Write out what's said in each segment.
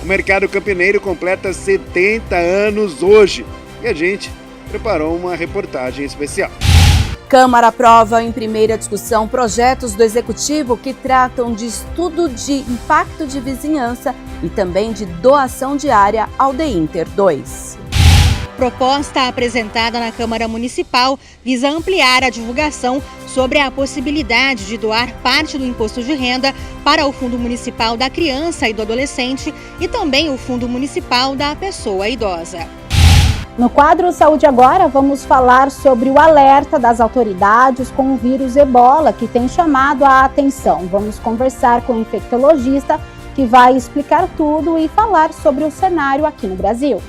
O mercado campineiro completa 70 anos hoje e a gente preparou uma reportagem especial. Câmara aprova em primeira discussão projetos do Executivo que tratam de estudo de impacto de vizinhança e também de doação de área ao DEINTER 2. Proposta apresentada na Câmara Municipal visa ampliar a divulgação sobre a possibilidade de doar parte do imposto de renda para o Fundo Municipal da Criança e do Adolescente e também o Fundo Municipal da Pessoa Idosa. No quadro Saúde Agora, vamos falar sobre o alerta das autoridades com o vírus Ebola, que tem chamado a atenção. Vamos conversar com o infectologista, que vai explicar tudo e falar sobre o cenário aqui no Brasil.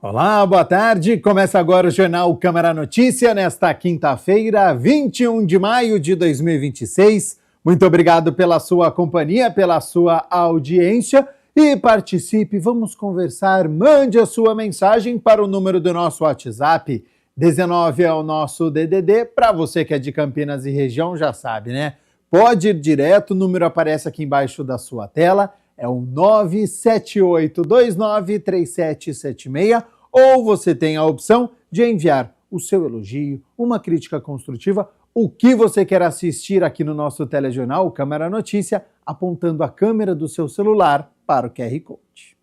Olá, boa tarde. Começa agora o Jornal Câmara Notícia, nesta quinta-feira, 21 de maio de 2026. Muito obrigado pela sua companhia, pela sua audiência e participe. Vamos conversar. Mande a sua mensagem para o número do nosso WhatsApp. 19 é o nosso DDD. Para você que é de Campinas e região, já sabe, né? Pode ir direto, o número aparece aqui embaixo da sua tela. É o 978293776, ou você tem a opção de enviar o seu elogio, uma crítica construtiva, o que você quer assistir aqui no nosso telejornal, Câmara Notícia, apontando a câmera do seu celular para o QR Code.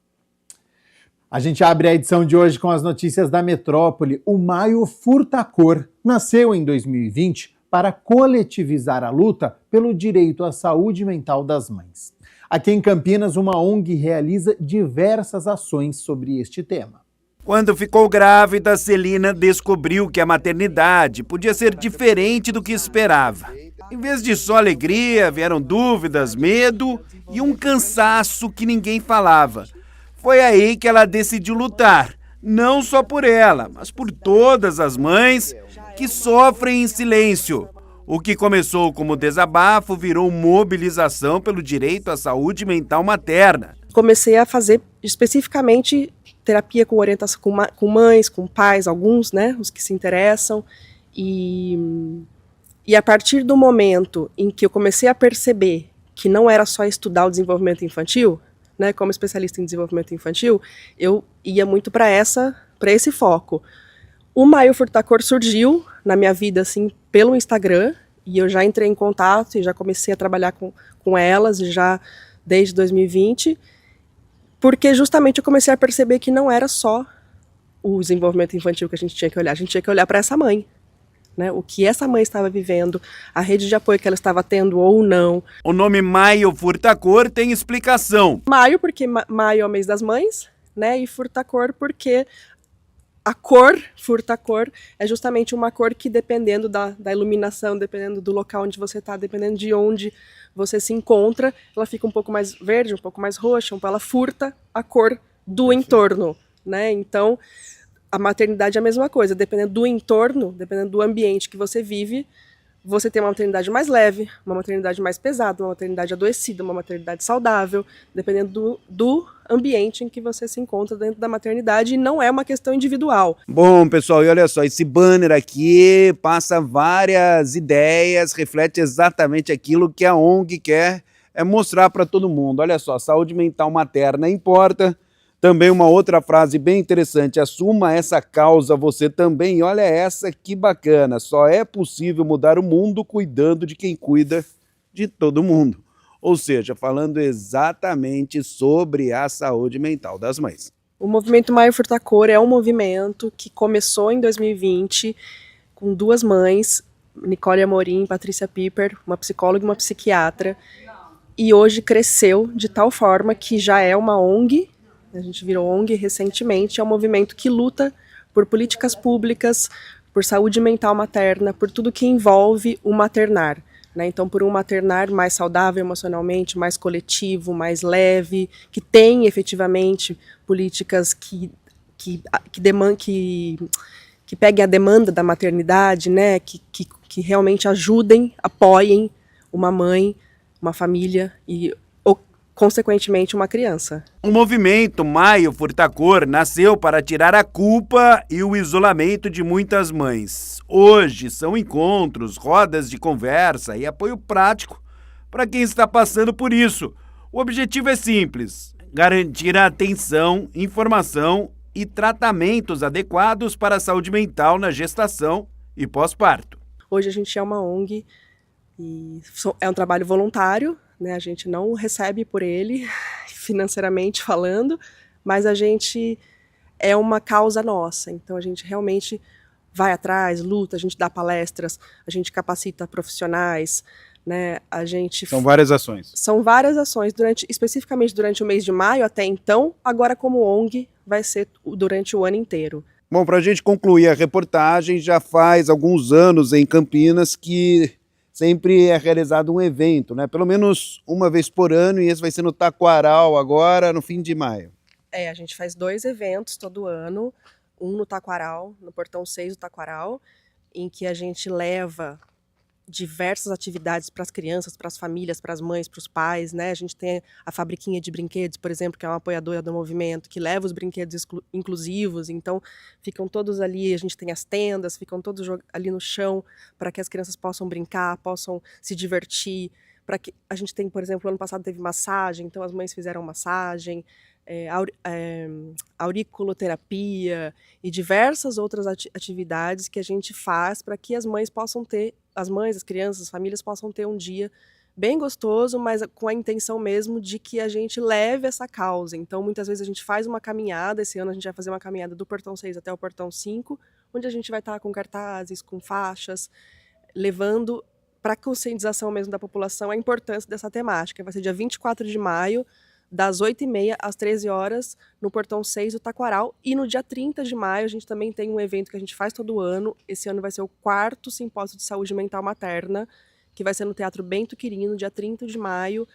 A gente abre a edição de hoje com as notícias da metrópole. O Maio Furta Cor nasceu em 2020 para coletivizar a luta pelo direito à saúde mental das mães. Aqui em Campinas, uma ONG realiza diversas ações sobre este tema. Quando ficou grávida, Celina descobriu que a maternidade podia ser diferente do que esperava. Em vez de só alegria, vieram dúvidas, medo e um cansaço que ninguém falava. Foi aí que ela decidiu lutar, não só por ela, mas por todas as mães que sofrem em silêncio. O que começou como desabafo virou mobilização pelo direito à saúde mental materna. Comecei a fazer especificamente terapia com orientação com mães, com pais, alguns, né, os que se interessam. E a partir do momento em que eu comecei a perceber que não era só estudar o desenvolvimento infantil, né, como especialista em desenvolvimento infantil, eu ia muito para esse foco. O Maio Furta Cor surgiu na minha vida assim, pelo Instagram, e eu já entrei em contato e já comecei a trabalhar com elas já desde 2020, porque justamente eu comecei a perceber que não era só o desenvolvimento infantil que a gente tinha que olhar para essa mãe, né? O que essa mãe estava vivendo, a rede de apoio que ela estava tendo ou não. O nome Maio Furta Cor tem explicação. Maio porque maio é o mês das mães, né? E Furta Cor porque a cor, Furta Cor, é justamente uma cor que, dependendo da iluminação, dependendo do local onde você está, dependendo de onde você se encontra, ela fica um pouco mais verde, um pouco mais roxa, ela furta a cor do entorno, né? Então, a maternidade é a mesma coisa, dependendo do entorno, dependendo do ambiente que você vive, você tem uma maternidade mais leve, uma maternidade mais pesada, uma maternidade adoecida, uma maternidade saudável, dependendo do ambiente em que você se encontra dentro da maternidade, e não é uma questão individual. Bom, pessoal, e olha só, esse banner aqui passa várias ideias, reflete exatamente aquilo que a ONG quer mostrar para todo mundo. Olha só, saúde mental materna importa. Também uma outra frase bem interessante, assuma essa causa você também. Olha essa que bacana, só é possível mudar o mundo cuidando de quem cuida de todo mundo. Ou seja, falando exatamente sobre a saúde mental das mães. O movimento Maio Furta Cor é um movimento que começou em 2020 com duas mães, Nicole Amorim e Patrícia Piper, uma psicóloga e uma psiquiatra, e hoje cresceu de tal forma que já é uma ONG. A gente virou ONG recentemente, é um movimento que luta por políticas públicas, por saúde mental materna, por tudo que envolve o maternar, né? Então, por um maternar mais saudável emocionalmente, mais coletivo, mais leve, que tem efetivamente políticas que peguem a demanda da maternidade, né? Que realmente ajudem, apoiem uma mãe, uma família e consequentemente, uma criança. O movimento Maio Furtacor nasceu para tirar a culpa e o isolamento de muitas mães. Hoje são encontros, rodas de conversa e apoio prático para quem está passando por isso. O objetivo é simples: garantir a atenção, informação e tratamentos adequados para a saúde mental na gestação e pós-parto. Hoje a gente é uma ONG e é um trabalho voluntário, né? A gente não recebe por ele, financeiramente falando, mas a gente é uma causa nossa. Então a gente realmente vai atrás, luta, a gente dá palestras, a gente capacita profissionais, né? São várias ações. São várias ações, especificamente durante o mês de maio até então. Agora, como ONG, vai ser durante o ano inteiro. Bom, para a gente concluir a reportagem, já faz alguns anos em Campinas que sempre é realizado um evento, né? Pelo menos uma vez por ano, e esse vai ser no Taquaral agora, no fim de maio. A gente faz 2 eventos todo ano, um no Taquaral, no Portão 6 do Taquaral, em que a gente leva diversas atividades para as crianças, para as famílias, para as mães, para os pais, né? A gente tem a Fabriquinha de Brinquedos, por exemplo, que é uma apoiadora do movimento, que leva os brinquedos inclusivos, então ficam todos ali, a gente tem as tendas, ficam todos ali no chão, para que as crianças possam brincar, possam se divertir, para que a gente tem, por exemplo, ano passado teve massagem, então as mães fizeram massagem, auriculoterapia e diversas outras atividades que a gente faz para que as mães possam ter, as crianças, as famílias possam ter um dia bem gostoso, mas com a intenção mesmo de que a gente leve essa causa. Então, muitas vezes a gente faz uma caminhada, esse ano a gente vai fazer uma caminhada do Portão 6 até o Portão 5, onde a gente vai estar com cartazes, com faixas, levando para a conscientização mesmo da população a importância dessa temática. Vai ser dia 24 de maio, das 8h30 às 13 horas, no Portão 6 do Taquaral. E no dia 30 de maio, a gente também tem um evento que a gente faz todo ano. Esse ano vai ser o 4º Simpósio de Saúde Mental Materna, que vai ser no Teatro Bento Quirino, dia 30 de maio,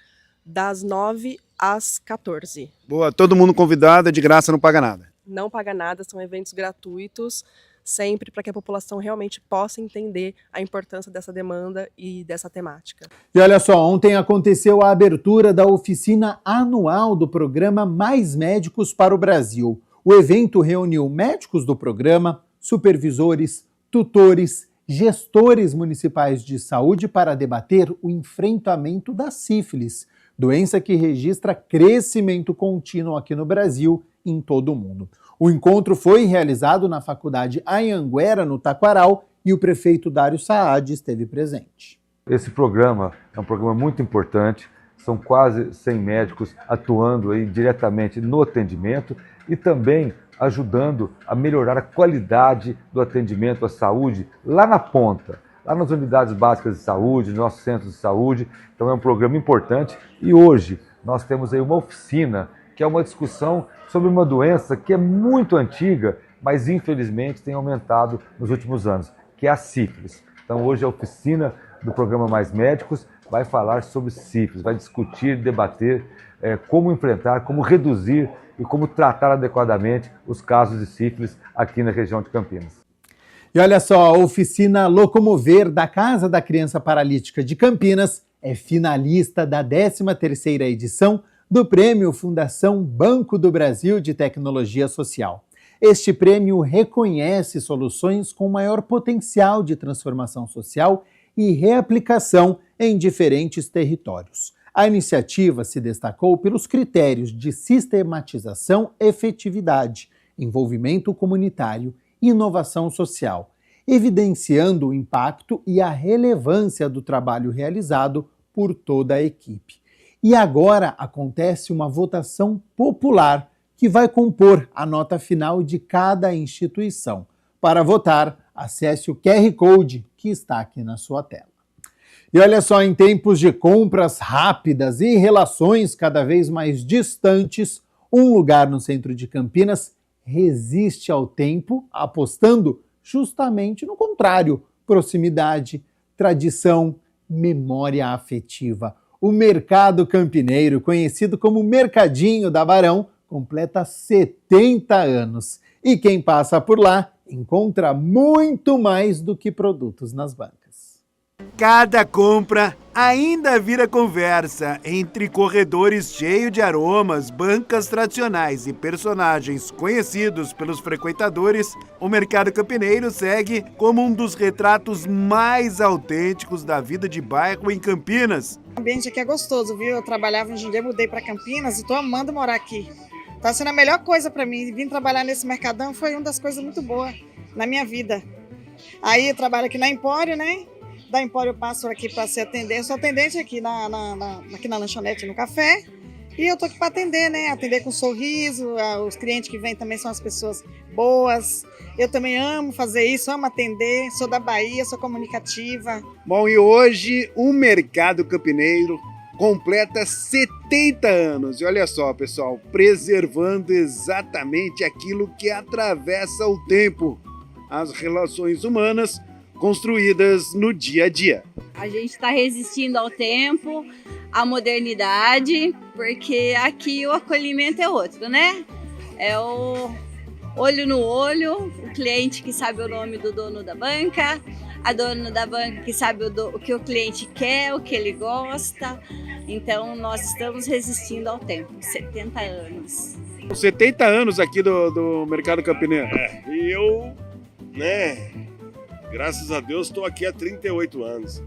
das 9 às 14. Boa, todo mundo convidado, é de graça, não paga nada. Não paga nada, são eventos gratuitos, sempre para que a população realmente possa entender a importância dessa demanda e dessa temática. E olha só, ontem aconteceu a abertura da oficina anual do programa Mais Médicos para o Brasil. O evento reuniu médicos do programa, supervisores, tutores, gestores municipais de saúde para debater o enfrentamento da sífilis, doença que registra crescimento contínuo aqui no Brasil e em todo o mundo. O encontro foi realizado na Faculdade Anhanguera, no Taquaral, e o prefeito Dário Saad esteve presente. Esse programa é um programa muito importante, são quase 100 médicos atuando aí diretamente no atendimento e também ajudando a melhorar a qualidade do atendimento à saúde lá na ponta, lá nas unidades básicas de saúde, nos nossos centros de saúde. Então é um programa importante e hoje nós temos aí uma oficina que é uma discussão sobre uma doença que é muito antiga, mas infelizmente tem aumentado nos últimos anos, que é a sífilis. Então hoje a oficina do programa Mais Médicos vai falar sobre sífilis, vai discutir, debater como enfrentar, como reduzir e como tratar adequadamente os casos de sífilis aqui na região de Campinas. E olha só, a oficina Locomover da Casa da Criança Paralítica de Campinas é finalista da 13ª edição do Prêmio Fundação Banco do Brasil de Tecnologia Social. Este prêmio reconhece soluções com maior potencial de transformação social e reaplicação em diferentes territórios. A iniciativa se destacou pelos critérios de sistematização, efetividade, envolvimento comunitário e inovação social, evidenciando o impacto e a relevância do trabalho realizado por toda a equipe. E agora acontece uma votação popular que vai compor a nota final de cada instituição. Para votar, acesse o QR Code que está aqui na sua tela. E olha só, em tempos de compras rápidas e relações cada vez mais distantes, um lugar no centro de Campinas resiste ao tempo, apostando justamente no contrário: proximidade, tradição, memória afetiva. O Mercado Campineiro, conhecido como Mercadinho da Barão, completa 70 anos. E quem passa por lá encontra muito mais do que produtos nas bancas. Cada compra Ainda vira conversa entre corredores cheios de aromas, bancas tradicionais e personagens conhecidos pelos frequentadores. O Mercado Campineiro segue como um dos retratos mais autênticos da vida de bairro em Campinas. O ambiente aqui é gostoso, viu? Eu trabalhava em Jundiaí, mudei para Campinas e tô amando morar aqui. Tá sendo a melhor coisa para mim. Vim trabalhar nesse mercadão foi uma das coisas muito boas na minha vida. Aí eu trabalho aqui na Empório, né? Da Empório eu passo aqui para ser atendente. Eu sou atendente aqui aqui na lanchonete, no café. E eu tô aqui para atender, né? Atender com sorriso. Os clientes que vêm também são as pessoas boas. Eu também amo fazer isso, amo atender. Sou da Bahia, sou comunicativa. Bom, e hoje o Mercado Campineiro completa 70 anos. E olha só, pessoal, preservando exatamente aquilo que atravessa o tempo, as relações humanas construídas no dia a dia. A gente está resistindo ao tempo, à modernidade, porque aqui o acolhimento é outro, né? É o olho no olho, o cliente que sabe o nome do dono da banca, a dona da banca que sabe o que o cliente quer, o que ele gosta. Então, nós estamos resistindo ao tempo, 70 anos. 70 anos aqui do Mercado Campineiro. E eu, graças a Deus, estou aqui há 38 anos,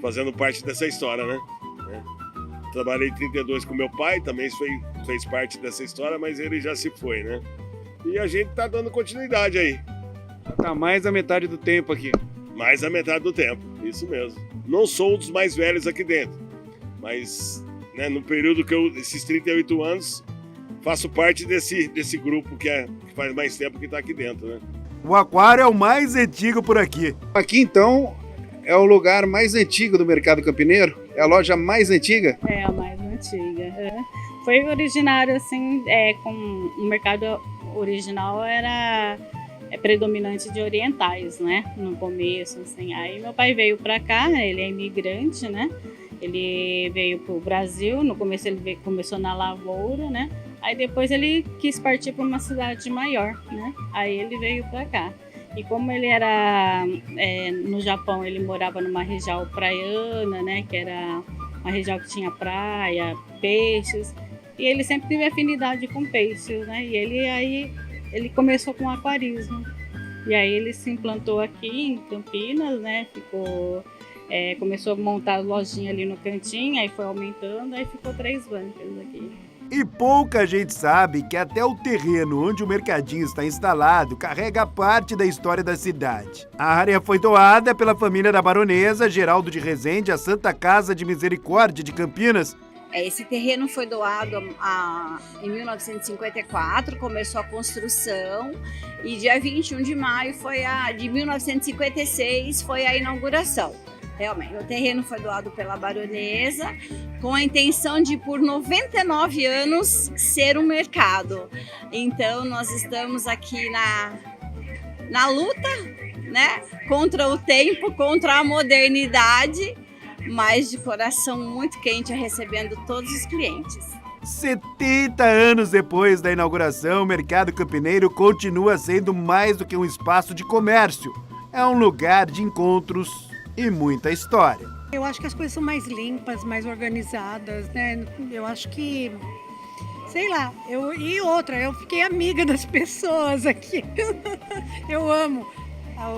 fazendo parte dessa história, né? Trabalhei 32 com meu pai, também fez parte dessa história, mas ele já se foi, né? E a gente tá dando continuidade aí. Tá mais da metade do tempo aqui. Mais da metade do tempo, isso mesmo. Não sou um dos mais velhos aqui dentro, mas no período esses 38 anos, faço parte desse grupo que faz mais tempo que está aqui dentro, né? O aquário é o mais antigo por aqui. Aqui, então, é o lugar mais antigo do Mercado Campineiro? É a loja mais antiga? É a mais antiga. Foi originário, assim, com o mercado original era predominante de orientais, né? No começo, assim. Aí meu pai veio para cá, ele é imigrante, né? Ele veio para o Brasil, no começo ele começou na lavoura, né? Aí depois ele quis partir para uma cidade maior, né? Aí ele veio para cá. E como ele era no Japão, ele morava numa região praiana, né? Que era uma região que tinha praia, peixes. E ele sempre teve afinidade com peixes, né? E ele começou com aquarismo. E aí ele se implantou aqui em Campinas, né? Começou a montar a lojinha ali no cantinho, aí foi aumentando, aí ficou 3 bancas aqui. E pouca gente sabe que até o terreno onde o mercadinho está instalado carrega parte da história da cidade. A área foi doada pela família da baronesa Geraldo de Rezende à Santa Casa de Misericórdia de Campinas. Esse terreno foi doado em 1954, começou a construção, e dia 21 de maio de 1956 foi a inauguração. Realmente, o terreno foi doado pela baronesa com a intenção de, por 99 anos, ser um mercado. Então, nós estamos aqui na luta, né, contra o tempo, contra a modernidade, mas de coração muito quente, recebendo todos os clientes. 70 anos depois da inauguração, o Mercado Campineiro continua sendo mais do que um espaço de comércio. É um lugar de encontros e muita história. Eu acho que as coisas são mais limpas, mais organizadas, né? Eu acho que, sei lá, eu fiquei amiga das pessoas aqui. Eu amo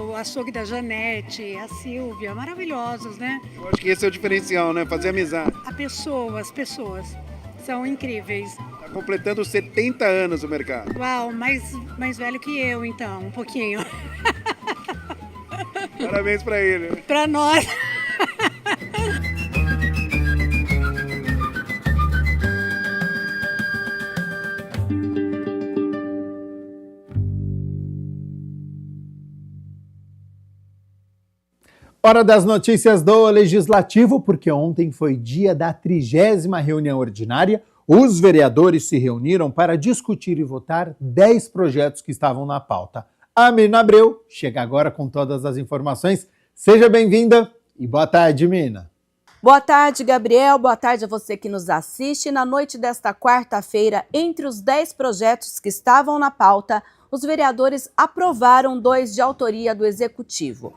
o açougue da Janete, a Silvia, maravilhosos, né? Eu acho que esse é o diferencial, né? Fazer amizade. As pessoas são incríveis. Tá completando 70 anos o mercado. Uau, mais velho que eu, então, um pouquinho. Parabéns para ele. Para nós. Hora das notícias do Legislativo, porque ontem foi dia da 30ª reunião ordinária. Os vereadores se reuniram para discutir e votar 10 projetos que estavam na pauta. A Mirna Abreu chega agora com todas as informações. Seja bem-vinda e boa tarde, Mirna. Boa tarde, Gabriel. Boa tarde a você que nos assiste. Na noite desta quarta-feira, entre os 10 projetos que estavam na pauta, os vereadores aprovaram 2 de autoria do Executivo.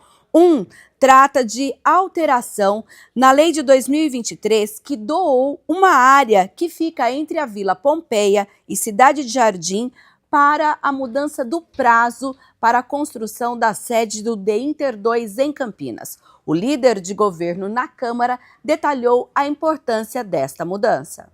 Trata de alteração na lei de 2023 que doou uma área que fica entre a Vila Pompeia e Cidade de Jardim para a mudança do prazo para a construção da sede do DEINTER 2 em Campinas. O líder de governo na Câmara detalhou a importância desta mudança.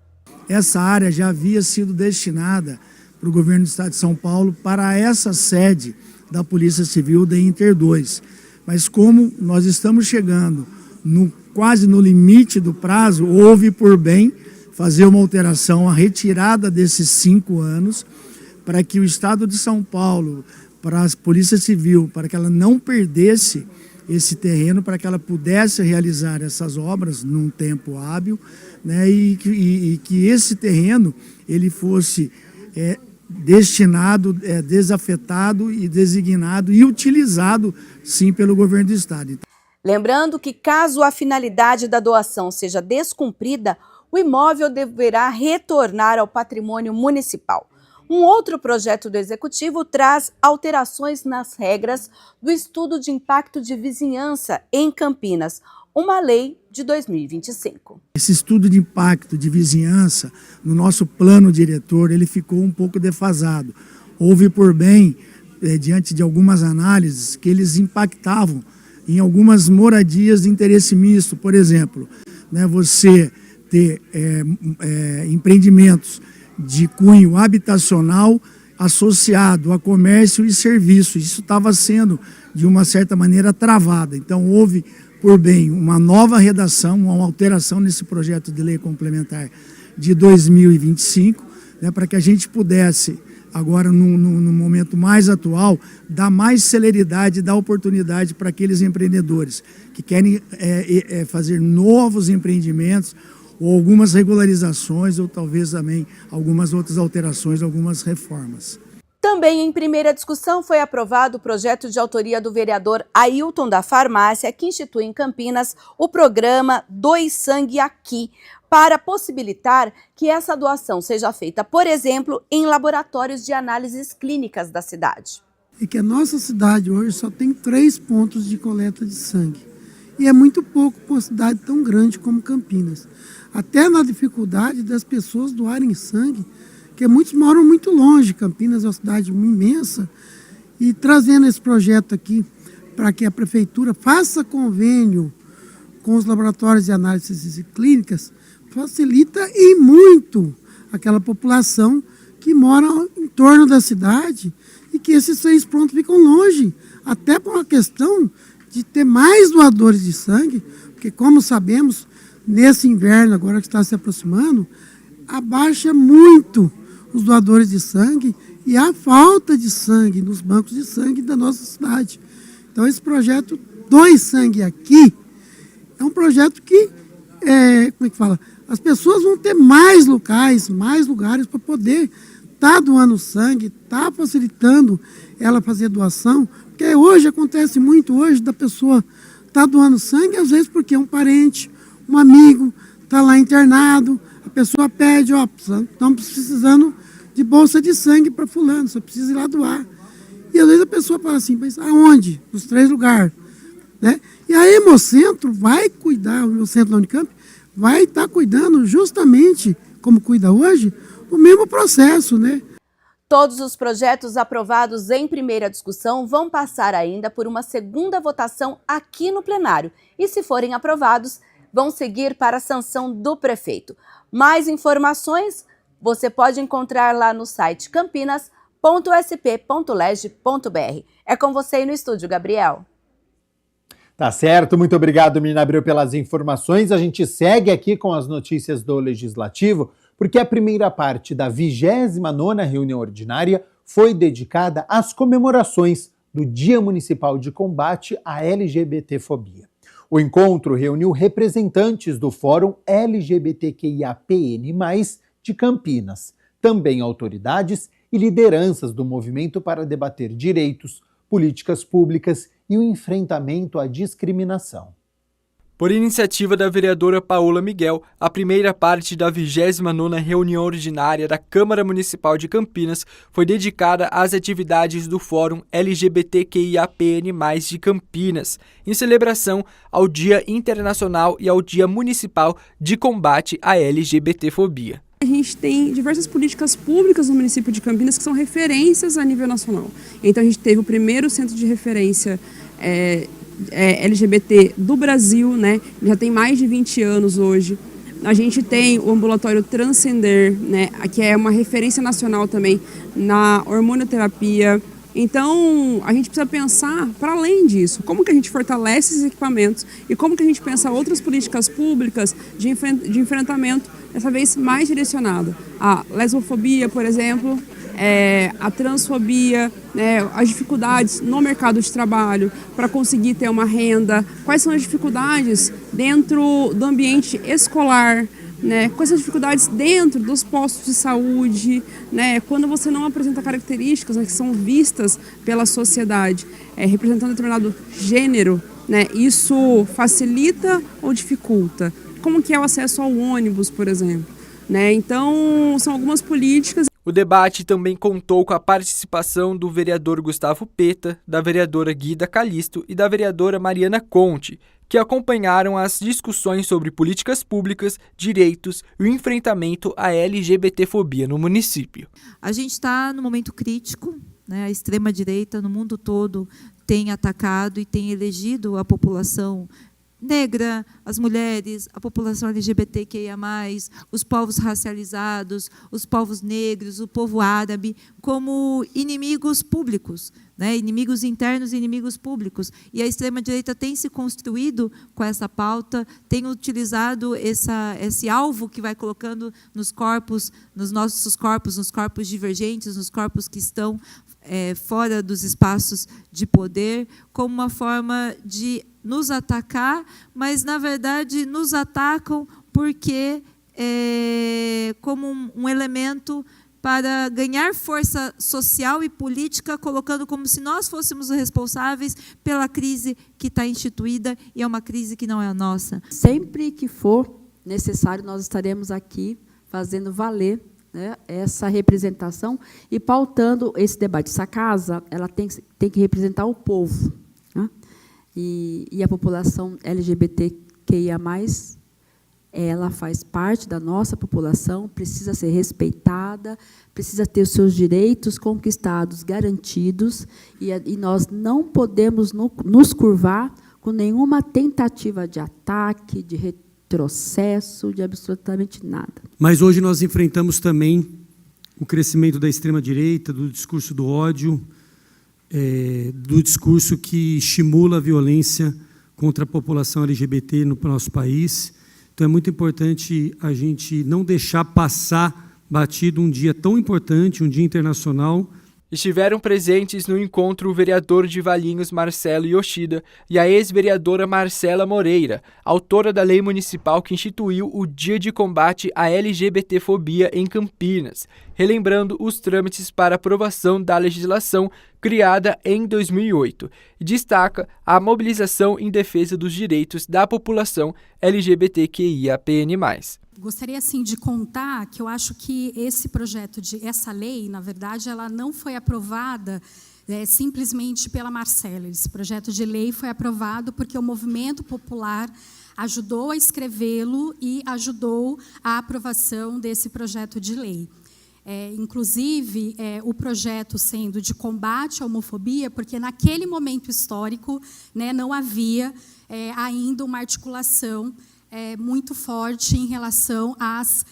Essa área já havia sido destinada para o governo do Estado de São Paulo para essa sede da Polícia Civil DEINTER 2. Mas como nós estamos chegando quase no limite do prazo, houve por bem fazer uma alteração, a retirada desses 5 anos, para que o Estado de São Paulo, para a Polícia Civil, para que ela não perdesse esse terreno, para que ela pudesse realizar essas obras num tempo hábil, né, e que esse terreno ele fosse destinado, desafetado e designado e utilizado, sim, pelo governo do Estado. Lembrando que, caso a finalidade da doação seja descumprida, o imóvel deverá retornar ao patrimônio municipal. Um outro projeto do Executivo traz alterações nas regras do Estudo de Impacto de Vizinhança em Campinas, uma lei de 2025. Esse estudo de impacto de vizinhança, no nosso plano diretor, ele ficou um pouco defasado. Houve por bem, diante de algumas análises, que eles impactavam em algumas moradias de interesse misto. Por exemplo, né, você ter empreendimentos de cunho habitacional associado a comércio e serviço. Isso estava sendo, de uma certa maneira, travado. Então, houve por bem uma nova redação, uma alteração nesse projeto de lei complementar de 2025, né, para que a gente pudesse, agora no momento mais atual, dar mais celeridade, dar oportunidade para aqueles empreendedores que querem fazer novos empreendimentos, ou algumas regularizações, ou talvez também algumas outras alterações, algumas reformas. Também em primeira discussão foi aprovado o projeto de autoria do vereador Ailton da Farmácia, que institui em Campinas o programa Doe Sangue Aqui, para possibilitar que essa doação seja feita, por exemplo, em laboratórios de análises clínicas da cidade. E que a nossa cidade hoje só tem 3 pontos de coleta de sangue. E é muito pouco para uma cidade tão grande como Campinas. Até na dificuldade das pessoas doarem sangue, porque muitos moram muito longe. Campinas é uma cidade imensa, e trazendo esse projeto aqui para que a prefeitura faça convênio com os laboratórios de análises clínicas, facilita e muito aquela população que mora em torno da cidade e que esses 6 pontos ficam longe, até por uma questão de ter mais doadores de sangue, porque, como sabemos, nesse inverno agora que está se aproximando, abaixa muito os doadores de sangue e a falta de sangue nos bancos de sangue da nossa cidade. Então, esse projeto Doe Sangue Aqui é um projeto que, como é que fala? As pessoas vão ter mais locais, mais lugares para poder estar doando sangue, estar facilitando ela fazer doação, porque hoje acontece muito da pessoa estar doando sangue, às vezes porque um parente, um amigo está lá internado, a pessoa pede, estamos precisando de bolsa de sangue para fulano, você precisa ir lá doar. E às vezes a pessoa fala assim, mas aonde? Nos 3 lugares. Né? E a Hemocentro vai cuidar, o Hemocentro da Unicamp, vai estar cuidando justamente, como cuida hoje, o mesmo processo, né? Todos os projetos aprovados em primeira discussão vão passar ainda por uma segunda votação aqui no plenário e, se forem aprovados, vão seguir para a sanção do prefeito. Mais informações você pode encontrar lá no site campinas.sp.leg.br. É com você aí no estúdio, Gabriel. Tá certo, muito obrigado, Menina Abreu, pelas informações. A gente segue aqui com as notícias do Legislativo, porque a primeira parte da 29ª reunião ordinária foi dedicada às comemorações do Dia Municipal de Combate à LGBTfobia. O encontro reuniu representantes do Fórum LGBTQIAPN+, de Campinas, também autoridades e lideranças do movimento para debater direitos, políticas públicas e o enfrentamento à discriminação. Por iniciativa da vereadora Paola Miguel, a primeira parte da 29ª reunião ordinária da Câmara Municipal de Campinas foi dedicada às atividades do Fórum LGBTQIAPN+, de Campinas, em celebração ao Dia Internacional e ao Dia Municipal de Combate à LGBTfobia. A gente tem diversas políticas públicas no município de Campinas que são referências a nível nacional. Então a gente teve o primeiro centro de referência LGBT do Brasil, né? Já tem mais de 20 anos hoje. A gente tem o ambulatório Transcender, né? Que é uma referência nacional também na hormonioterapia. Então, a gente precisa pensar para além disso, como que a gente fortalece esses equipamentos e como que a gente pensa outras políticas públicas de enfrentamento, dessa vez mais direcionada. A lesbofobia, por exemplo, a transfobia, né, as dificuldades no mercado de trabalho para conseguir ter uma renda, quais são as dificuldades dentro do ambiente escolar, né, quais são as dificuldades dentro dos postos de saúde, né, quando você não apresenta características, né, que são vistas pela sociedade, representando determinado gênero, né, isso facilita ou dificulta? Como que é o acesso ao ônibus, por exemplo? Né? Então, são algumas políticas. O debate também contou com a participação do vereador Gustavo Peta, da vereadora Guida Calisto e da vereadora Mariana Conte, que acompanharam as discussões sobre políticas públicas, direitos e o enfrentamento à LGBTfobia no município. A gente está num momento crítico, né? A extrema-direita no mundo todo tem atacado e tem elegido a população negra, as mulheres, a população LGBTQIA+, os povos racializados, os povos negros, o povo árabe, como inimigos públicos, né? Inimigos internos e inimigos públicos. E a extrema-direita tem se construído com essa pauta, tem utilizado esse alvo que vai colocando nos corpos, nos nossos corpos, nos corpos divergentes, nos corpos que estão fora dos espaços de poder, como uma forma de nos atacar, mas, na verdade, nos atacam porque, como um elemento para ganhar força social e política, colocando como se nós fôssemos os responsáveis pela crise que está instituída, e é uma crise que não é a nossa. Sempre que for necessário, nós estaremos aqui fazendo valer, né, essa representação e pautando esse debate. Essa casa, ela tem que representar o povo, né? E a população LGBTQIA+, ela faz parte da nossa população, precisa ser respeitada, precisa ter os seus direitos conquistados, garantidos, e nós não podemos nos curvar com nenhuma tentativa de ataque, de retrocesso, de absolutamente nada. Mas hoje nós enfrentamos também o crescimento da extrema-direita, do discurso do ódio, do discurso que estimula a violência contra a população LGBT no nosso país. Então, é muito importante a gente não deixar passar batido um dia tão importante, um dia internacional. Estiveram presentes no encontro o vereador de Valinhos, Marcelo Yoshida, e a ex-vereadora Marcela Moreira, autora da lei municipal que instituiu o Dia de Combate à LGBTfobia em Campinas, relembrando os trâmites para aprovação da legislação criada em 2008, e destaca a mobilização em defesa dos direitos da população LGBTQIAPN+. Gostaria, assim, de contar que eu acho que essa lei, na verdade, ela não foi aprovada simplesmente pela Marcela. Esse projeto de lei foi aprovado porque o movimento popular ajudou a escrevê-lo e ajudou a aprovação desse projeto de lei. Inclusive, o projeto sendo de combate à homofobia, porque naquele momento histórico, né, não havia ainda uma articulação muito forte em relação às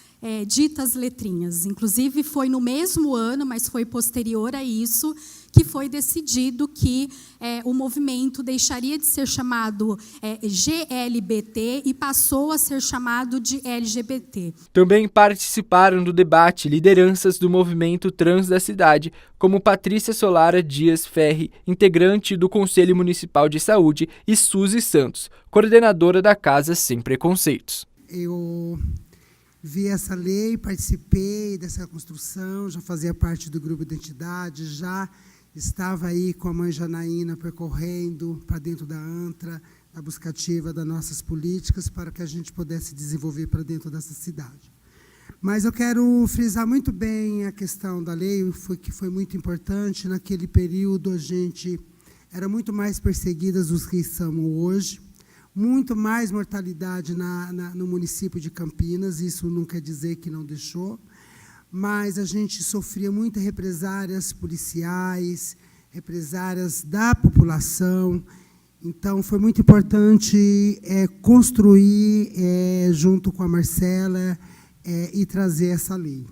ditas letrinhas. Inclusive, foi no mesmo ano, mas foi posterior a isso, que foi decidido que o movimento deixaria de ser chamado GLBT e passou a ser chamado de LGBT. Também participaram do debate lideranças do movimento trans da cidade, como Patrícia Solara Dias Ferri, integrante do Conselho Municipal de Saúde, e Suzy Santos, coordenadora da Casa Sem Preconceitos. Eu vi essa lei, participei dessa construção, já fazia parte do grupo Identidade, já estava aí com a mãe Janaína percorrendo para dentro da ANTRA, a buscativa das nossas políticas para que a gente pudesse desenvolver para dentro dessa cidade. Mas eu quero frisar muito bem a questão da lei, que foi muito importante. Naquele período, a gente era muito mais perseguidas do que somos hoje, muito mais mortalidade no município de Campinas, isso não quer dizer que não deixou, mas a gente sofria muitas represárias policiais, represárias da população. Então, foi muito importante construir, junto com a Marcela, e trazer essa lei.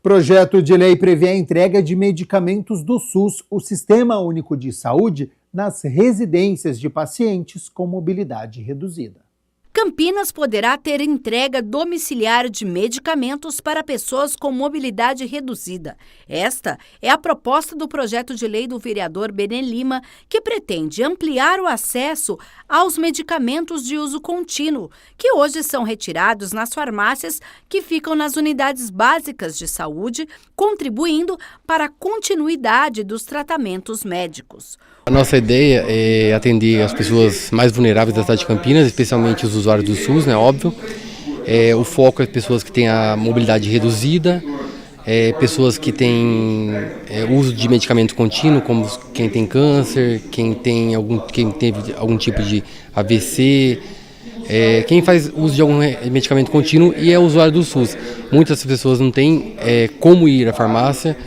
Projeto de lei prevê a entrega de medicamentos do SUS, o Sistema Único de Saúde, nas residências de pacientes com mobilidade reduzida. Campinas poderá ter entrega domiciliar de medicamentos para pessoas com mobilidade reduzida. Esta é a proposta do projeto de lei do vereador Benê Lima, que pretende ampliar o acesso aos medicamentos de uso contínuo, que hoje são retirados nas farmácias que ficam nas unidades básicas de saúde, contribuindo para a continuidade dos tratamentos médicos. A nossa ideia é atender as pessoas mais vulneráveis da cidade de Campinas, especialmente os usuários do SUS, né, óbvio. O foco é pessoas que têm a mobilidade reduzida, pessoas que têm uso de medicamento contínuo, como quem tem câncer, quem teve algum tipo de AVC, quem faz uso de algum medicamento contínuo e é usuário do SUS. Muitas pessoas não têm como ir à farmácia,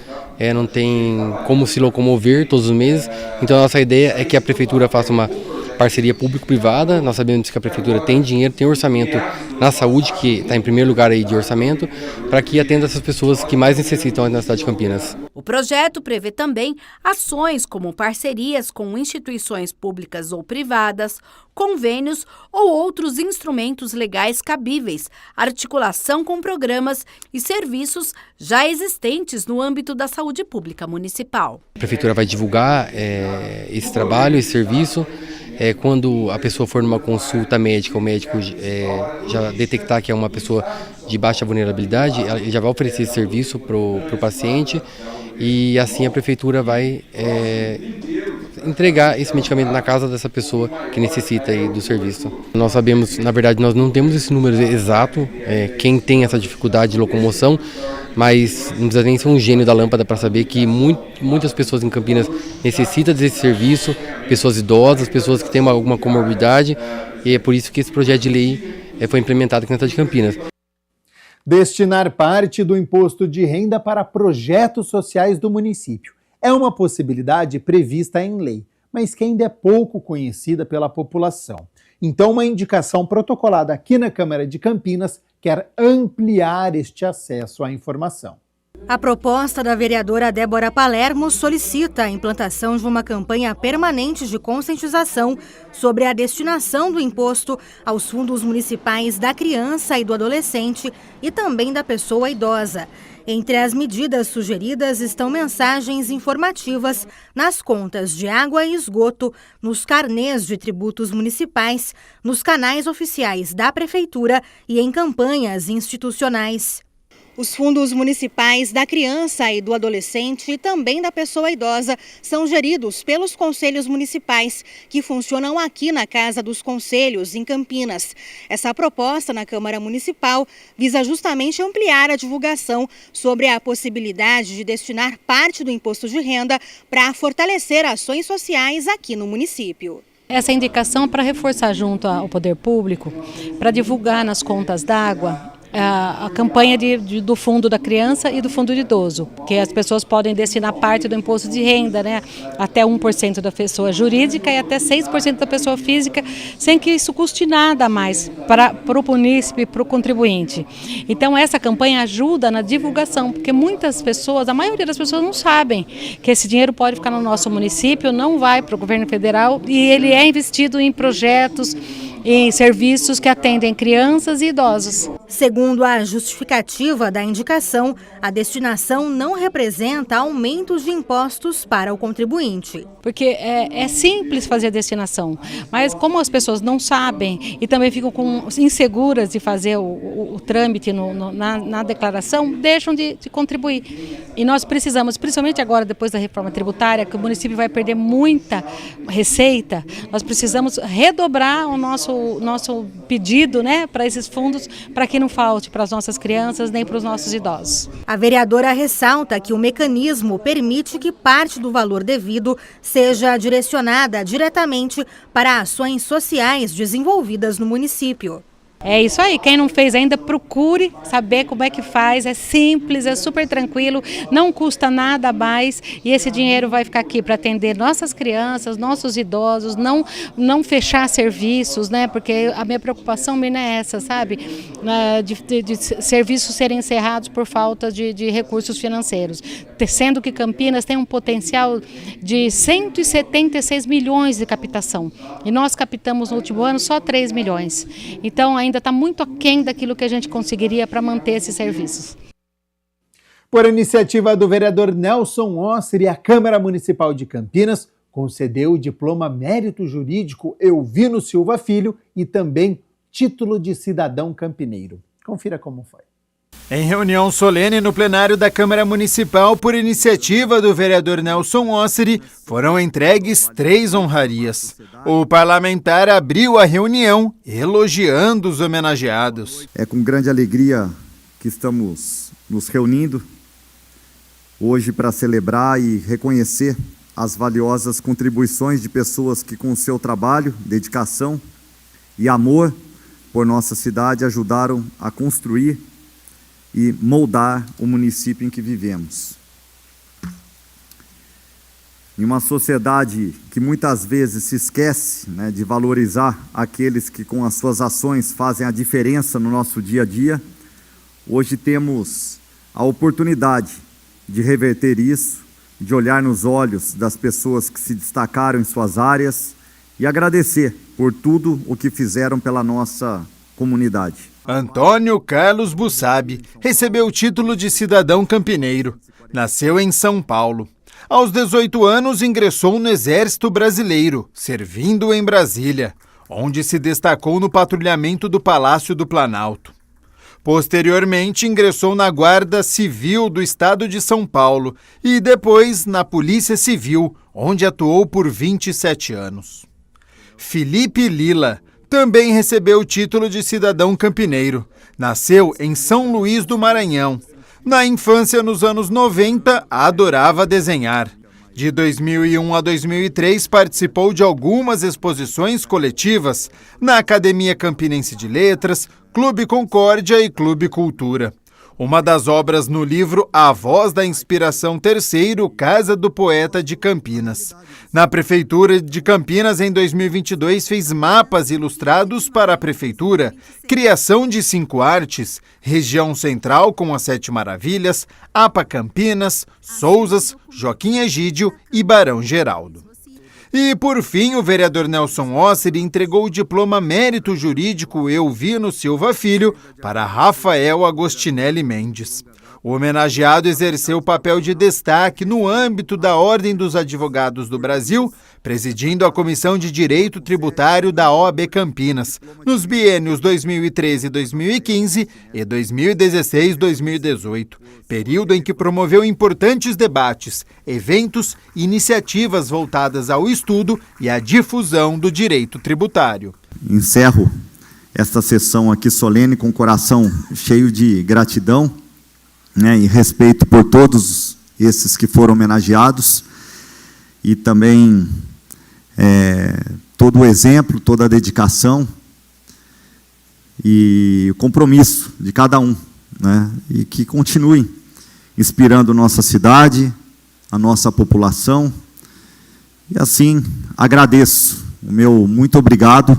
não tem como se locomover todos os meses. Então a nossa ideia é que a prefeitura faça uma parceria público-privada. Nós sabemos que a prefeitura tem dinheiro, tem orçamento na saúde, que está em primeiro lugar aí de orçamento, para que atenda essas pessoas que mais necessitam na cidade de Campinas. O projeto prevê também ações como parcerias com instituições públicas ou privadas, convênios ou outros instrumentos legais cabíveis, articulação com programas e serviços já existentes no âmbito da saúde pública municipal. A prefeitura vai divulgar esse trabalho, esse serviço. Quando a pessoa for numa consulta médica, o médico já detectar que é uma pessoa de baixa vulnerabilidade, ele já vai oferecer esse serviço para o paciente e assim a prefeitura vai entregar esse medicamento na casa dessa pessoa que necessita aí do serviço. Nós sabemos, na verdade, nós não temos esse número exato, quem tem essa dificuldade de locomoção, mas não precisa nem ser um gênio da lâmpada para saber que muitas pessoas em Campinas necessitam desse serviço, pessoas idosas, pessoas que têm alguma comorbidade, e é por isso que esse projeto de lei foi implementado aqui na cidade de Campinas. Destinar parte do imposto de renda para projetos sociais do município é uma possibilidade prevista em lei, mas que ainda é pouco conhecida pela população. Então, uma indicação protocolada aqui na Câmara de Campinas quer ampliar este acesso à informação. A proposta da vereadora Débora Palermo solicita a implantação de uma campanha permanente de conscientização sobre a destinação do imposto aos fundos municipais da criança e do adolescente e também da pessoa idosa. Entre as medidas sugeridas estão mensagens informativas nas contas de água e esgoto, nos carnês de tributos municipais, nos canais oficiais da Prefeitura e em campanhas institucionais. Os fundos municipais da criança e do adolescente e também da pessoa idosa são geridos pelos conselhos municipais, que funcionam aqui na Casa dos Conselhos, em Campinas. Essa proposta na Câmara Municipal visa justamente ampliar a divulgação sobre a possibilidade de destinar parte do imposto de renda para fortalecer ações sociais aqui no município. Essa indicação é para reforçar junto ao poder público, para divulgar nas contas d'água a campanha do fundo da criança e do fundo do idoso, que as pessoas podem destinar parte do imposto de renda, né, até 1% da pessoa jurídica e até 6% da pessoa física, sem que isso custe nada a mais para o munícipe e para o contribuinte. Então essa campanha ajuda na divulgação, porque muitas pessoas, a maioria das pessoas não sabem que esse dinheiro pode ficar no nosso município, não vai para o governo federal e ele é investido em projetos em serviços que atendem crianças e idosos. Segundo a justificativa da indicação, a destinação não representa aumentos de impostos para o contribuinte. Porque é simples fazer a destinação, mas como as pessoas não sabem e também ficam inseguras de fazer o trâmite na declaração, deixam de contribuir. E nós precisamos, principalmente agora depois da reforma tributária, que o município vai perder muita receita, nós precisamos redobrar o nosso pedido, né, para esses fundos, para que não falte para as nossas crianças nem para os nossos idosos. A vereadora ressalta que o mecanismo permite que parte do valor devido seja direcionada diretamente para ações sociais desenvolvidas no município. É isso aí, quem não fez ainda, procure saber como é que faz, é simples, é super tranquilo, não custa nada a mais e esse dinheiro vai ficar aqui para atender nossas crianças, nossos idosos, não fechar serviços, né? Porque a minha preocupação mesmo é essa, sabe? De serviços serem encerrados por falta de recursos financeiros. Sendo que Campinas tem um potencial de 176 milhões de captação e nós captamos no último ano só 3 milhões. Então, ainda está muito aquém daquilo que a gente conseguiria para manter esses serviços. Por iniciativa do vereador Nelson Osseri, a Câmara Municipal de Campinas concedeu o diploma Mérito Jurídico Elvino Silva Filho e também título de cidadão campineiro. Confira como foi. Em reunião solene no plenário da Câmara Municipal, por iniciativa do vereador Nelson Osseri, foram entregues 3 honrarias. O parlamentar abriu a reunião elogiando os homenageados. É com grande alegria que estamos nos reunindo hoje para celebrar e reconhecer as valiosas contribuições de pessoas que, com o seu trabalho, dedicação e amor por nossa cidade, ajudaram a construir e moldar o município em que vivemos. Em uma sociedade que muitas vezes se esquece, né, de valorizar aqueles que com as suas ações fazem a diferença no nosso dia a dia, hoje temos a oportunidade de reverter isso, de olhar nos olhos das pessoas que se destacaram em suas áreas e agradecer por tudo o que fizeram pela nossa comunidade. Antônio Carlos Bussabi recebeu o título de cidadão campineiro. Nasceu em São Paulo. Aos 18 anos ingressou no Exército Brasileiro, servindo em Brasília, onde se destacou no patrulhamento do Palácio do Planalto. Posteriormente ingressou na Guarda Civil do Estado de São Paulo e depois na Polícia Civil, onde atuou por 27 anos. Felipe Lila também recebeu o título de cidadão campineiro. Nasceu em São Luís do Maranhão. Na infância, nos anos 90, adorava desenhar. De 2001 a 2003, participou de algumas exposições coletivas na Academia Campinense de Letras, Clube Concórdia e Clube Cultura. Uma das obras no livro A Voz da Inspiração Terceiro, Casa do Poeta de Campinas. Na Prefeitura de Campinas, em 2022, fez mapas ilustrados para a Prefeitura, criação de 5 artes, região central com as 7 Maravilhas, APA Campinas, Sousas, Joaquim Egídio e Barão Geraldo. E, por fim, o vereador Nelson Osseri entregou o diploma Mérito Jurídico Elvino Silva Filho para Rafael Agostinelli Mendes. O homenageado exerceu o papel de destaque no âmbito da Ordem dos Advogados do Brasil, presidindo a Comissão de Direito Tributário da OAB Campinas, nos biênios 2013-2015 e 2016-2018, período em que promoveu importantes debates, eventos e iniciativas voltadas ao estudo e à difusão do direito tributário. Encerro esta sessão aqui solene com o coração cheio de gratidão, né, e respeito por todos esses que foram homenageados e também todo o exemplo, toda a dedicação e o compromisso de cada um, né, e que continuem inspirando nossa cidade, a nossa população. E assim agradeço o meu muito obrigado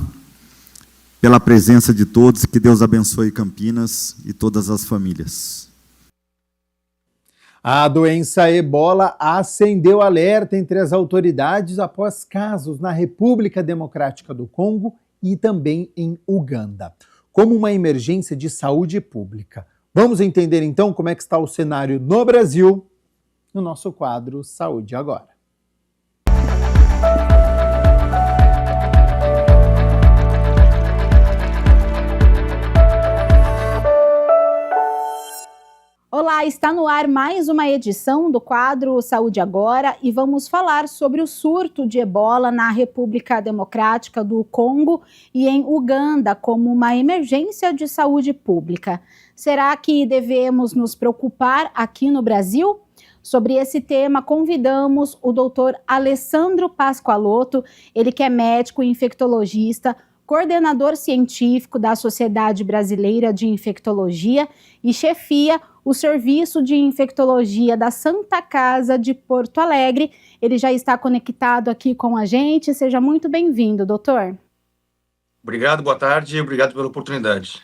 pela presença de todos e que Deus abençoe Campinas e todas as famílias. A doença ebola acendeu alerta entre as autoridades após casos na República Democrática do Congo e também em Uganda, como uma emergência de saúde pública. Vamos entender então como é que está o cenário no Brasil no nosso quadro Saúde Agora. Olá, está no ar mais uma edição do quadro Saúde Agora e vamos falar sobre o surto de ebola na República Democrática do Congo e em Uganda como uma emergência de saúde pública. Será que devemos nos preocupar aqui no Brasil? Sobre esse tema, convidamos o doutor Alessandro Pascoaloto, ele que é médico e infectologista, coordenador científico da Sociedade Brasileira de Infectologia e chefia o Serviço de Infectologia da Santa Casa de Porto Alegre. Ele já está conectado aqui com a gente. Seja muito bem-vindo, doutor. Obrigado, boa tarde e obrigado pela oportunidade.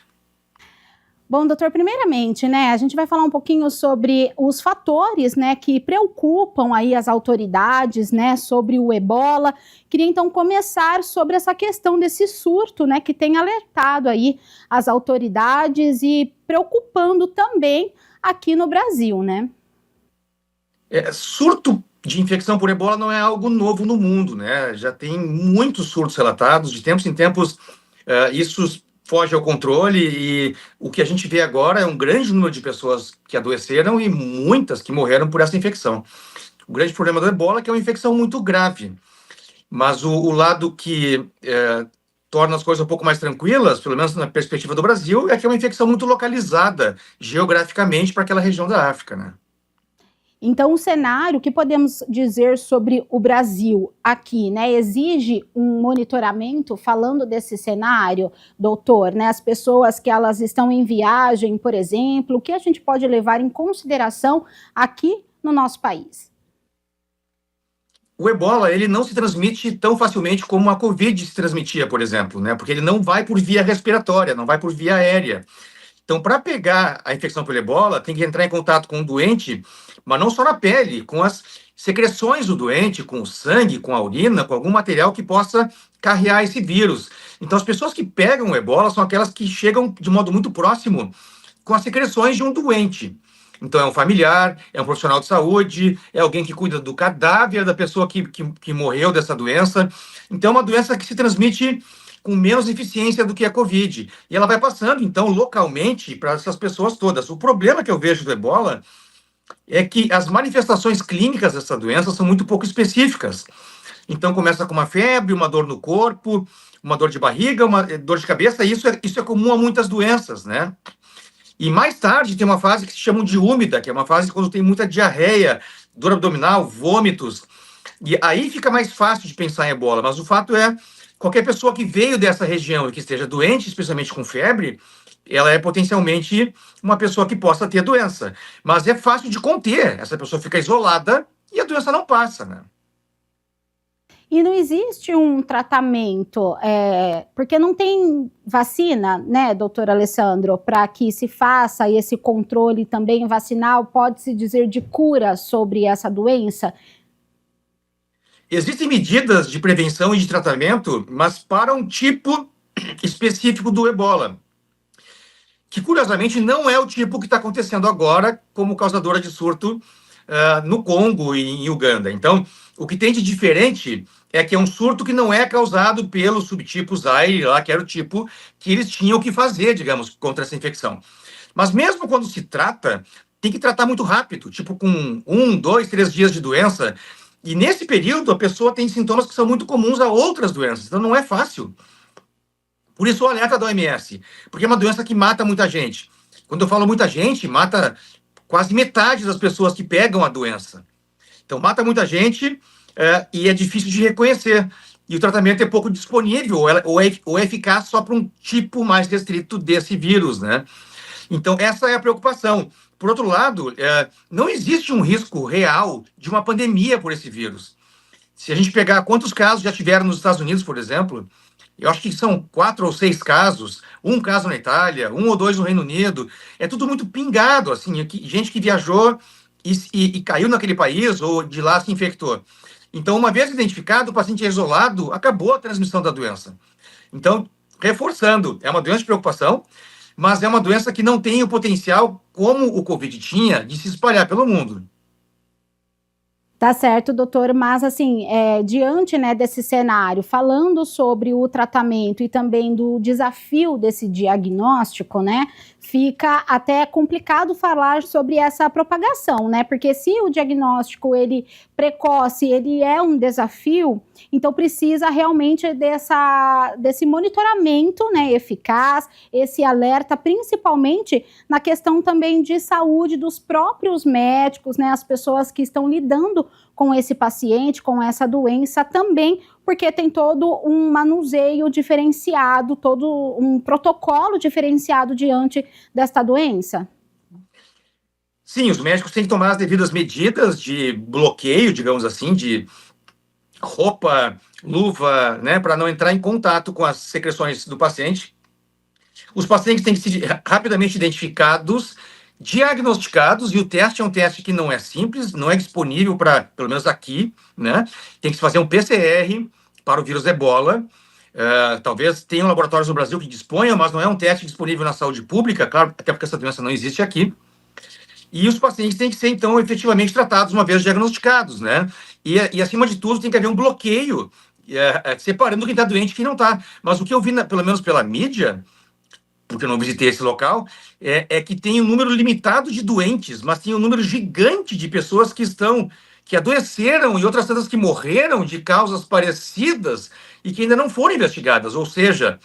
Bom, doutor, primeiramente, a gente vai falar um pouquinho sobre os fatores, que preocupam aí as autoridades, sobre o ebola. Queria, então, começar sobre essa questão desse surto, que tem alertado aí as autoridades e preocupando também aqui no Brasil, Surto de infecção por ebola não é algo novo no mundo, Já tem muitos surtos relatados, de tempos em tempos, isso foge ao controle e o que a gente vê agora é um grande número de pessoas que adoeceram e muitas que morreram por essa infecção. O grande problema do ebola é que é uma infecção muito grave, mas o lado que torna as coisas um pouco mais tranquilas, pelo menos na perspectiva do Brasil, é que é uma infecção muito localizada geograficamente para aquela região da África, Então, o cenário, o que podemos dizer sobre o Brasil aqui, exige um monitoramento, falando desse cenário, doutor, as pessoas que elas estão em viagem, por exemplo, o que a gente pode levar em consideração aqui no nosso país? O ebola, ele não se transmite tão facilmente como a Covid se transmitia, por exemplo, porque ele não vai por via respiratória, não vai por via aérea. Então, para pegar a infecção pelo ebola, tem que entrar em contato com o doente, mas não só na pele, com as secreções do doente, com o sangue, com a urina, com algum material que possa carrear esse vírus. Então, as pessoas que pegam o ebola são aquelas que chegam de modo muito próximo com as secreções de um doente. Então, é um familiar, é um profissional de saúde, é alguém que cuida do cadáver da pessoa que morreu dessa doença. Então, é uma doença que se transmite com menos eficiência do que a Covid. E ela vai passando, então, localmente para essas pessoas todas. O problema que eu vejo do ebola é que as manifestações clínicas dessa doença são muito pouco específicas. Então, começa com uma febre, uma dor no corpo, uma dor de barriga, uma dor de cabeça, e isso é comum a muitas doenças, E mais tarde tem uma fase que se chama de úmida, que é uma fase quando tem muita diarreia, dor abdominal, vômitos. E aí fica mais fácil de pensar em ebola, mas o fato é qualquer pessoa que veio dessa região e que esteja doente, especialmente com febre, ela é potencialmente uma pessoa que possa ter doença. Mas é fácil de conter. Essa pessoa fica isolada e a doença não passa, E não existe um tratamento, porque não tem vacina, doutor Alessandro, para que se faça esse controle também vacinal, pode-se dizer de cura sobre essa doença? Existem medidas de prevenção e de tratamento, mas para um tipo específico do ebola, que curiosamente não é o tipo que está acontecendo agora como causadora de surto no Congo e em Uganda. Então, o que tem de diferente é que é um surto que não é causado pelo subtipo Zaire, lá, que era o tipo que eles tinham que fazer, digamos, contra essa infecção. Mas mesmo quando se trata, tem que tratar muito rápido, tipo com 1, 2, 3 dias de doença. E nesse período, a pessoa tem sintomas que são muito comuns a outras doenças. Então, não é fácil. Por isso, o alerta da OMS, porque é uma doença que mata muita gente. Quando eu falo muita gente, mata quase metade das pessoas que pegam a doença. Então, mata muita gente e é difícil de reconhecer. E o tratamento é pouco disponível, ou é eficaz só para um tipo mais restrito desse vírus, Então, essa é a preocupação. Por outro lado, não existe um risco real de uma pandemia por esse vírus. Se a gente pegar quantos casos já tiveram nos Estados Unidos, por exemplo, eu acho que são 4 ou 6 casos, 1 caso na Itália, 1 ou 2 no Reino Unido, é tudo muito pingado, assim, gente que viajou e caiu naquele país ou de lá se infectou. Então, uma vez identificado, o paciente é isolado, acabou a transmissão da doença. Então, reforçando, é uma doença de preocupação, mas é uma doença que não tem o potencial, como o Covid tinha, de se espalhar pelo mundo. Tá certo, doutor, mas assim, diante, né, desse cenário, falando sobre o tratamento e também do desafio desse diagnóstico, né, fica até complicado falar sobre essa propagação, né, porque se o diagnóstico, ele precoce, ele é um desafio, então precisa realmente desse monitoramento, né, eficaz, esse alerta, principalmente na questão também de saúde dos próprios médicos, né, as pessoas que estão lidando com esse paciente, com essa doença também, porque tem todo um manuseio diferenciado, todo um protocolo diferenciado diante desta doença? Sim, os médicos têm que tomar as devidas medidas de bloqueio, digamos assim, de roupa, luva, né, para não entrar em contato com as secreções do paciente. Os pacientes têm que ser rapidamente identificados, diagnosticados, e o teste é um teste que não é simples, não é disponível para, pelo menos aqui, né? Tem que se fazer um PCR para o vírus Ebola. Talvez tenham laboratórios no Brasil que disponham, mas não é um teste disponível na saúde pública, claro, até porque essa doença não existe aqui. E os pacientes têm que ser, então, efetivamente tratados uma vez diagnosticados, né? E acima de tudo, tem que haver um bloqueio, separando quem está doente e quem não está. Mas o que eu vi, pelo menos pela mídia, porque eu não visitei esse local, é que tem um número limitado de doentes, mas tem um número gigante de pessoas que adoeceram e outras tantas que morreram de causas parecidas e que ainda não foram investigadas. Ou seja,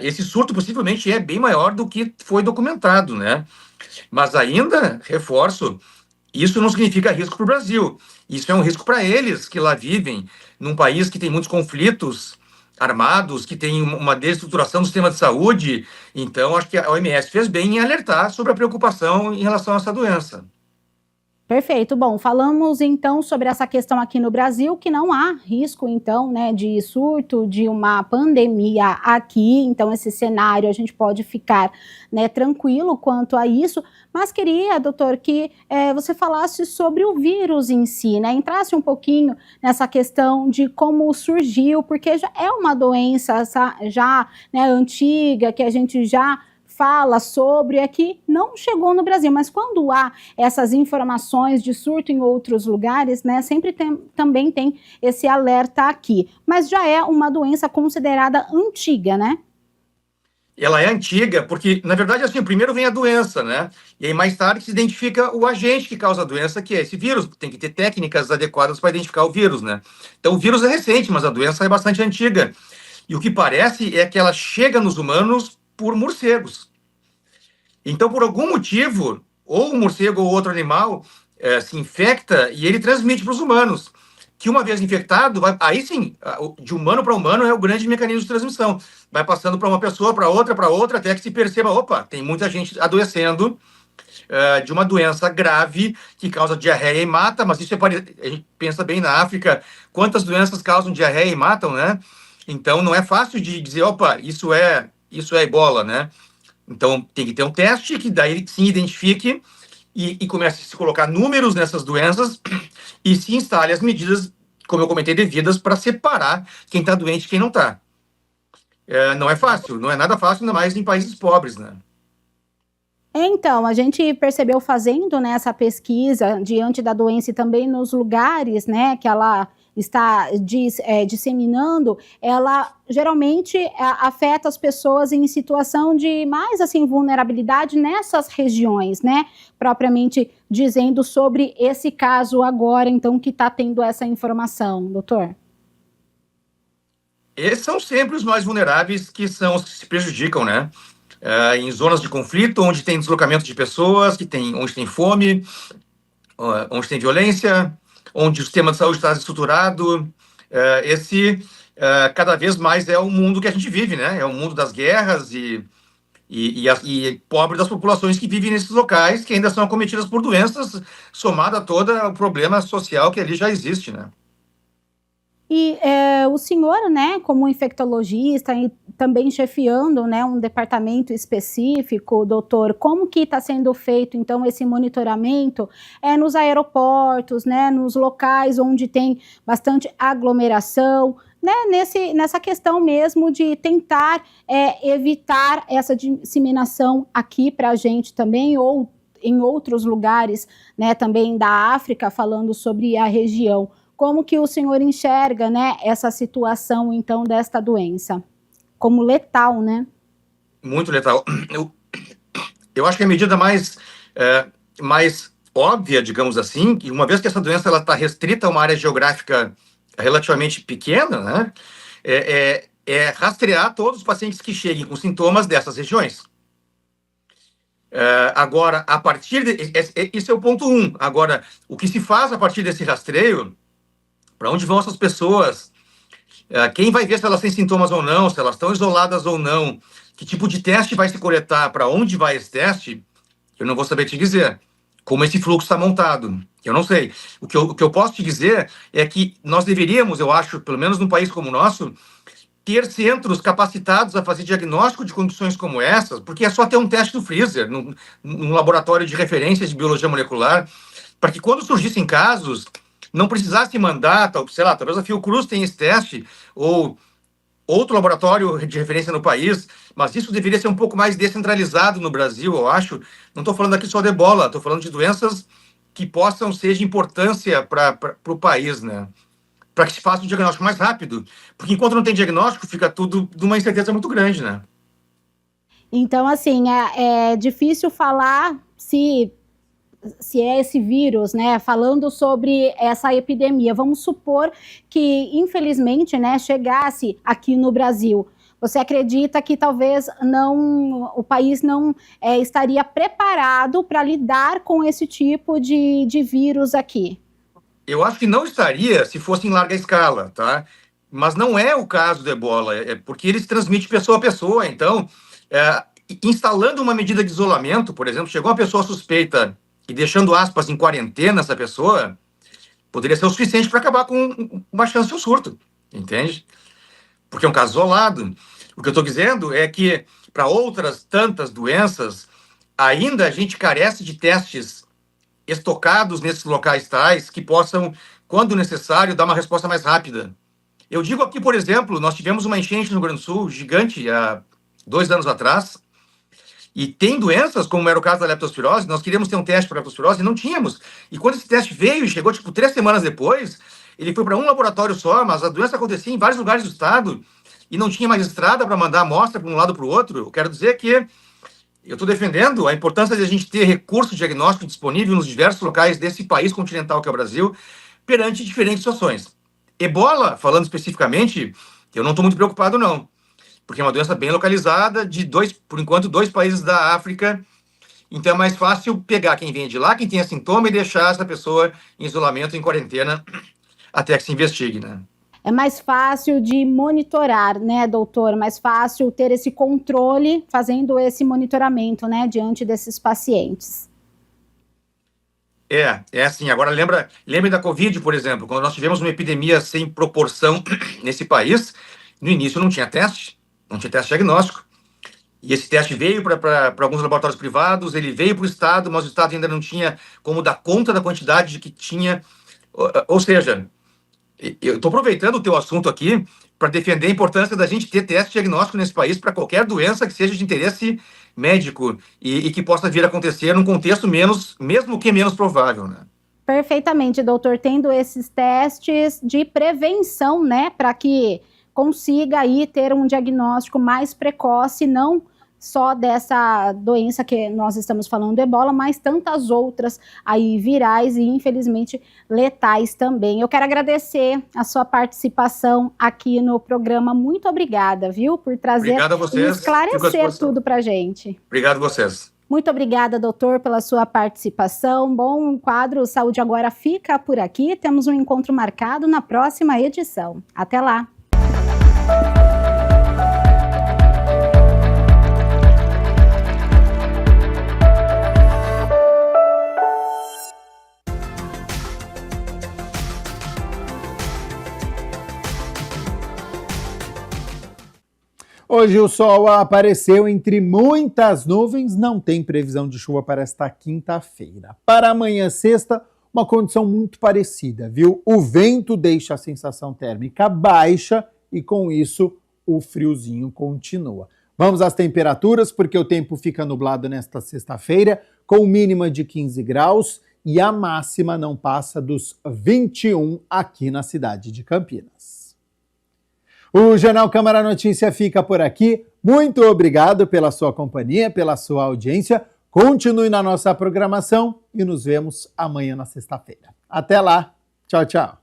esse surto possivelmente é bem maior do que foi documentado, né? Mas ainda, reforço, isso não significa risco para o Brasil. Isso é um risco para eles que lá vivem, num país que tem muitos conflitos armados, que tem uma desestruturação do sistema de saúde. Então, acho que a OMS fez bem em alertar sobre a preocupação em relação a essa doença. Perfeito. Bom, falamos então sobre essa questão aqui no Brasil, que não há risco, então, né, de surto de uma pandemia aqui. Então, esse cenário a gente pode ficar, né, tranquilo quanto a isso. Mas queria, doutor, que você falasse sobre o vírus em si, né, entrasse um pouquinho nessa questão de como surgiu, porque já é uma doença já, né, antiga, que a gente já fala sobre, aqui não chegou no Brasil, mas quando há essas informações de surto em outros lugares, né, sempre também tem esse alerta aqui. Mas já é uma doença considerada antiga, né? Ela é antiga porque, na verdade, assim, primeiro vem a doença, né? E aí mais tarde se identifica o agente que causa a doença, que é esse vírus. Tem que ter técnicas adequadas para identificar o vírus, né? Então o vírus é recente, mas a doença é bastante antiga. E o que parece é que ela chega nos humanos por morcegos. Então, por algum motivo, ou um morcego ou outro animal se infecta e ele transmite para os humanos. Que uma vez infectado, aí sim, de humano para humano é o grande mecanismo de transmissão. Vai passando para uma pessoa, para outra, até que se perceba, opa, tem muita gente adoecendo de uma doença grave que causa diarreia e mata, mas isso a gente pensa bem na África, quantas doenças causam diarreia e matam, né? Então, não é fácil de dizer, opa, isso é ebola, né? Então, tem que ter um teste que daí ele sim identifique e comece a se colocar números nessas doenças e se instale as medidas, como eu comentei, devidas para separar quem está doente e quem não está. Não é fácil, não é nada fácil, ainda mais em países pobres, né? Então, a gente percebeu fazendo, né, essa pesquisa diante da doença e também nos lugares, né, que ela está disseminando, ela geralmente afeta as pessoas em situação de mais, assim, vulnerabilidade nessas regiões, né, propriamente dizendo sobre esse caso agora, então, que está tendo essa informação, doutor. Esses são sempre os mais vulneráveis, que são os que se prejudicam, né? Em zonas de conflito, onde tem deslocamento de pessoas, onde tem fome, onde tem violência, onde o sistema de saúde está desestruturado. Cada vez mais é o mundo que a gente vive, né? É o mundo das guerras e pobre das populações que vivem nesses locais, que ainda são acometidas por doenças, somada a todo o problema social que ali já existe, né? E o senhor, né, como infectologista e também chefiando, né, um departamento específico, doutor, como que está sendo feito, então, esse monitoramento nos aeroportos, né, nos locais onde tem bastante aglomeração, né, nessa questão mesmo de tentar evitar essa disseminação aqui para a gente também, ou em outros lugares, né, também da África, falando sobre a região. Como que o senhor enxerga, né, essa situação, então, desta doença? Como letal, né? Muito letal. Eu acho que a medida mais óbvia, digamos assim, que uma vez que essa doença está restrita a uma área geográfica relativamente pequena, né, é rastrear todos os pacientes que cheguem com sintomas dessas regiões. Agora, a partir isso é o ponto 1. Agora, o que se faz a partir desse rastreio, para onde vão essas pessoas, quem vai ver se elas têm sintomas ou não, se elas estão isoladas ou não, que tipo de teste vai se coletar, para onde vai esse teste, eu não vou saber te dizer. Como esse fluxo está montado, eu não sei. O que eu posso te dizer é que nós deveríamos, eu acho, pelo menos num país como o nosso, ter centros capacitados a fazer diagnóstico de condições como essas, porque é só ter um teste no freezer, num laboratório de referência de biologia molecular, para que quando surgissem casos, não precisasse mandar, sei lá, talvez a Fiocruz tenha esse teste, ou outro laboratório de referência no país, mas isso deveria ser um pouco mais descentralizado no Brasil, eu acho. Não estou falando aqui só de ebola, estou falando de doenças que possam ser de importância para o país, né? Para que se faça um diagnóstico mais rápido. Porque enquanto não tem diagnóstico, fica tudo de uma incerteza muito grande, né? Então, assim, é difícil falar se é esse vírus, né, falando sobre essa epidemia. Vamos supor que, infelizmente, né, chegasse aqui no Brasil. Você acredita que talvez o país não estaria preparado para lidar com esse tipo de vírus aqui? Eu acho que não estaria se fosse em larga escala, tá? Mas não é o caso do ebola, porque ele se transmite pessoa a pessoa. Então, instalando uma medida de isolamento, por exemplo, chegou uma pessoa suspeita e deixando, aspas, em quarentena essa pessoa, poderia ser o suficiente para acabar com uma chance de um surto, entende? Porque é um caso isolado. O que eu estou dizendo é que, para outras tantas doenças, ainda a gente carece de testes estocados nesses locais tais que possam, quando necessário, dar uma resposta mais rápida. Eu digo aqui, por exemplo, nós tivemos uma enchente no Rio Grande do Sul, gigante, há 2 anos atrás, e tem doenças, como era o caso da leptospirose, nós queríamos ter um teste para leptospirose e não tínhamos. E quando esse teste veio e chegou, 3 semanas depois, ele foi para um laboratório só, mas a doença acontecia em vários lugares do estado e não tinha mais estrada para mandar a amostra para um lado para o outro. Eu quero dizer que eu estou defendendo a importância de a gente ter recurso diagnóstico disponível nos diversos locais desse país continental que é o Brasil, perante diferentes situações. Ebola, falando especificamente, eu não estou muito preocupado, não. Porque é uma doença bem localizada, por enquanto, 2 países da África. Então é mais fácil pegar quem vem de lá, quem tem sintoma, e deixar essa pessoa em isolamento, em quarentena, até que se investigue, né? É mais fácil de monitorar, né, doutor? Mais fácil ter esse controle, fazendo esse monitoramento, né, diante desses pacientes. É assim. Agora, lembre da Covid, por exemplo, quando nós tivemos uma epidemia sem proporção nesse país, no início não tinha teste diagnóstico. E esse teste veio para alguns laboratórios privados, ele veio para o Estado, mas o Estado ainda não tinha como dar conta da quantidade de que tinha. Ou seja, eu estou aproveitando o teu assunto aqui para defender a importância da gente ter teste diagnóstico nesse país para qualquer doença que seja de interesse médico e que possa vir a acontecer num contexto mesmo que menos provável, né? Perfeitamente, doutor, tendo esses testes de prevenção, né, para que consiga aí ter um diagnóstico mais precoce, não só dessa doença que nós estamos falando, ebola, mas tantas outras aí virais e infelizmente letais também. Eu quero agradecer a sua participação aqui no programa. Muito obrigada, viu, por trazer e esclarecer tudo pra gente. Obrigado a vocês. Muito obrigada, doutor, pela sua participação. Bom, o quadro Saúde Agora fica por aqui. Temos um encontro marcado na próxima edição. Até lá! Hoje o sol apareceu entre muitas nuvens, não tem previsão de chuva para esta quinta-feira. Para amanhã, sexta, uma condição muito parecida, viu? O vento deixa a sensação térmica baixa e com isso o friozinho continua. Vamos às temperaturas, porque o tempo fica nublado nesta sexta-feira, com mínima de 15 graus e a máxima não passa dos 21 aqui na cidade de Campinas. O Jornal Câmara Notícia fica por aqui. Muito obrigado pela sua companhia, pela sua audiência. Continue na nossa programação e nos vemos amanhã na sexta-feira. Até lá. Tchau, tchau.